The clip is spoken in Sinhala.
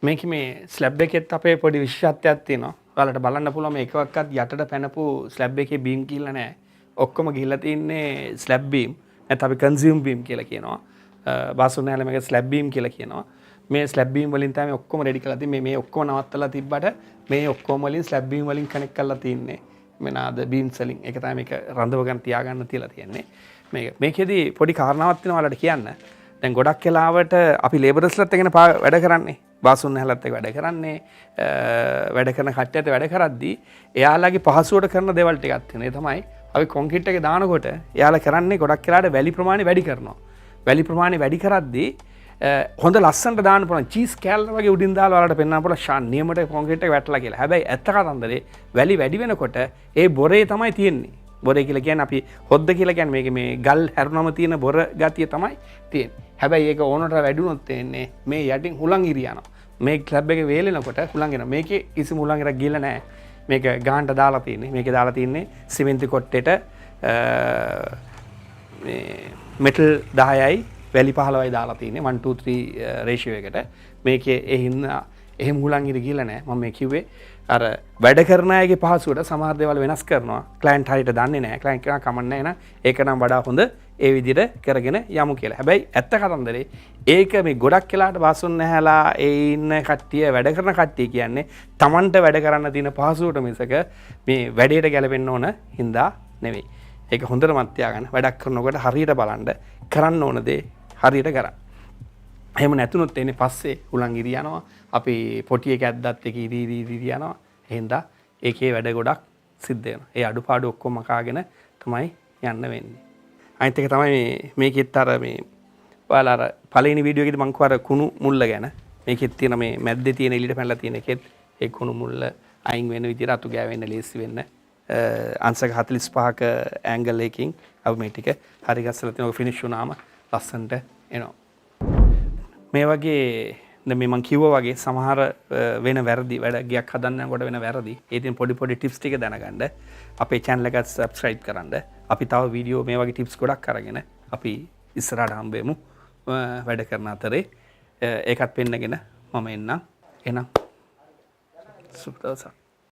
මේක මේ ස්ලැබ් එකෙත් අපේ පොඩි විශේෂත්වයක් තියෙනවා. ඔයාලට බලන්න පුළුවන් මේ එකවක්වත් යටට පැනපු ස්ලැබ් එකේ බීම් කියලා නැහැ. ඔක්කොම ගිහිල්ලා තින්නේ ස්ලැබ් බීම්. නැත්නම් අපි කන්සියුම් බීම් කියලා කියනවා. බාසුන් හැලම එක ස්ලැබ් බීම් කියලා කියනවා. මේ ස්ලැබ් බීම් වලින් තමයි ඔක්කොම රෙඩි කරලා තින්නේ. මේ ඔක්කොම නවත්තලා තිබ්බට මේ ඔක්කොම වලින් ස්ලැබ් බීම් වලින් කනෙක්ට් කරලා තින්නේ. මෙනාද බීම්ස් වලින්. ඒක තමයි මේක රඳව ගන්න තියාගන්න තියලා තියෙන්නේ. මේකෙදි පොඩි කාරණාවක් තියෙනවා ඔයාලට කියන්න. දැන් ගොඩක් වෙලාවට අපි ලේබරර්ස්ලත් එක්කනේ වැඩ කරන්නේ. බාසුන් හැලත් එක්ක වැඩ කරන්නේ. වැඩ කරන කට්ටියත් වැඩ කරද්දී එයාලගේ පහසුවට කරන දේවල් ටිකක් තියෙනවා. ඒ තමයි අපි කොන්ක්‍රීට් එකේ දානකොට එයාලා කරන්නේ ගොඩක් වෙලාවට වැලි ප්‍රමාණය වැඩි කරනවා. වැලි ප්‍රමාණය වැඩි කරද්දී හොඳ ලස්සනට දාන්න පුළුවන් චීස් කෑල්ල වගේ උඩින් දාලා ඔයාලට පෙන්වන්න පුළුවන් ෂාන් නියමට කොන්ක්‍රීට් එක වැටලා කියලා. හැබැයි ඇත්ත කතන්දරේ වැලි වැඩි වෙනකොට ඒ බොරේ තමයි තියෙන්නේ. බොරේ කියලා කියන්නේ අපි හොද්ද කියලා කියන්නේ මේ ගල් හැරුණම තියෙන බොර ගතිය තමයි තියෙන්නේ. හැබැයි ඒක ඕනට වැඩි වුණොත් තේන්නේ මේ යටින් හුලං ඉරියනවා. මේ ක්ලබ් එකේ වේලෙනකොට හුලං එනවා. මේකේ කිසිම හුලං ඉරක් ගිහලා නැහැ. මේක ගානට දාලා තියෙන්නේ. මේකේ දාලා තින්නේ සිමෙන්ති කොට්ටෙට මේ මෙටල් 10යි වැලි 15යි දාලා තින්නේ 1 2 3 රේෂියෝ එකට. මේකේ එහෙම හුලං ඉර ගිහලා නැහැ. මම මේ කිව්වේ අර වැඩ කරන අයගේ පහසුවට සමහර දේවල් වෙනස් කරනවා. ක්ලයන්ට් හරියට දන්නේ නැහැ. ක්ලයන්ට් කෙනා කමන්නේ නැහැ නේද? ඒක නම් වඩා හොඳ ඒ විදිහට කරගෙන යමු කියලා. හැබැයි ඇත්ත කතන්දරේ ඒක මේ ගොඩක් වෙලාට බාසුන් නැහැලා ඒ ඉන්න කට්ටිය වැඩ කරන කට්ටිය කියන්නේ Tamanට වැඩ කරන්න තියෙන පහසුවට මිසක මේ වැඩේට ගැලපෙන්න ඕන හින්දා නෙවෙයි. ඒක හොඳට මත් තියාගන්න. වැඩක් කරනකොට හරියට බලන්න කරන්න ඕන දේ හරියට කරන්න. එහෙම නැතුනොත් එන්නේ පස්සේ හුලං ඉරි යනවා. අපි පොටි එක ඇද්දත් එක ඉරි යනවා. එහෙනම් ඒකේ වැඩ ගොඩක් සිද්ධ වෙනවා. ඒ අඩුපාඩු ඔක්කොම කාගෙන තමයි යන්න වෙන්නේ. අනිත් එක තමයි මේකෙත් අර මේ ඔයාලා අර පළවෙනි වීඩියෝ එකේදී මම කිව්වා අර කුණු මුල්ල ගැන. මේකෙත් තියෙන මේ මැද්දේ තියෙන එළියට පැනලා තියෙන එකෙත් ඒ කුණු මුල්ල අයින් වෙන විදිහට අතු ගෑවෙන්න ලේසි වෙන්න අංශක 45ක ඇන්ගල් එකකින් අපි මේ ටික හරි ගස්සලා තියෙන ඔය ෆිනිෂ් වුණාම ලස්සනට එනවා. මේ වගේ දැන් මේ මම කිව්වා වගේ සමහර වෙන වැරදි වැඩ ගියක් හදන්න යනකොට වෙන වැරදි. ඒ තියෙන පොඩි ටිප්ස් ටික දැනගන්න අපේ channel එකට subscribe කරන්න. අපි තව වීඩියෝ මේ වගේ ටිප්ස් ගොඩක් අරගෙන අපි ඉස්සරහට හම්බෙමු වැඩ කරන අතරේ ඒකත් පෙන්නගෙන මම එන්නම්. එහෙනම් සුබ දවසක්.